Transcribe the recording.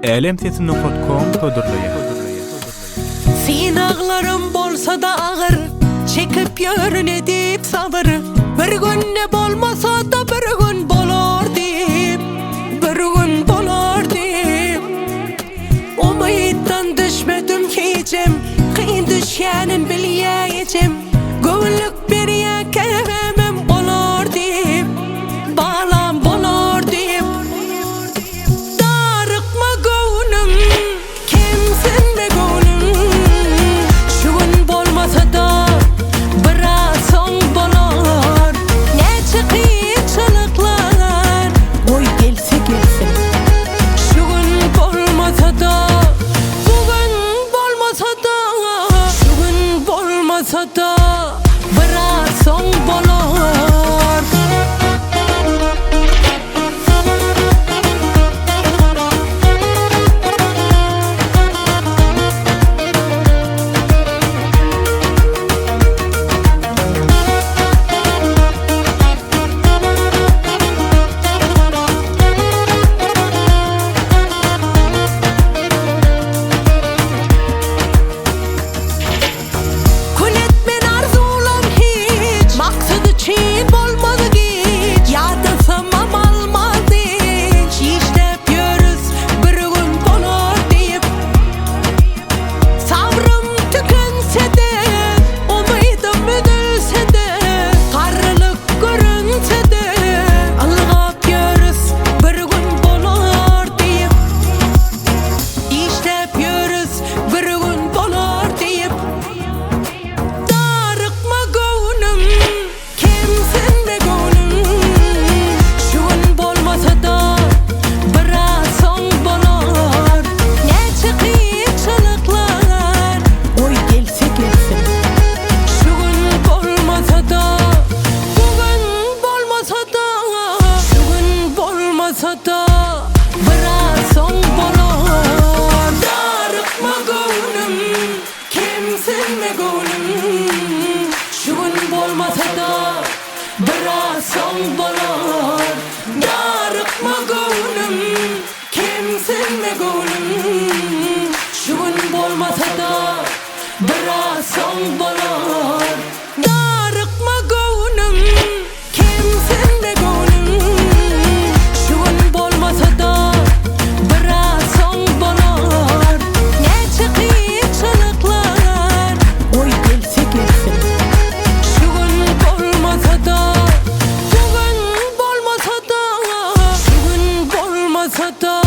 alemsesi.com tödürleýär. Sinaglarım bolsa da ağır, çekip yörün edip sabır. Bir günne bolmasa da bir gün bolar deyip, bir gün bolar deyip. Umytdan düşmedim hiçem, kıyın düşýänin bilýäjem. Göwüllük berýär kevemem bolar deyip, balam bolar deyip. Darıkma göwnüm, kimsin be göwnüm. Şu gün bolmasa da biraz soň bolar. Neçe kıyınçylyklar oy gelse gelsin. Şu gün bolmasa da, bugün bolmasa da, şu gün bolmasa da biraz soň bolar. Biraz soň bolar. Darıkma göwnüm, kimsin me göwnüm. Şu gün bolmasa da biraz soň bolar. Darıkma göwnüm, kimsin me göwnüm. Şu gün bolmasa da biraz soň bolar. Darıkma göwnüm, kimsin me göwnüm. Bolmasa da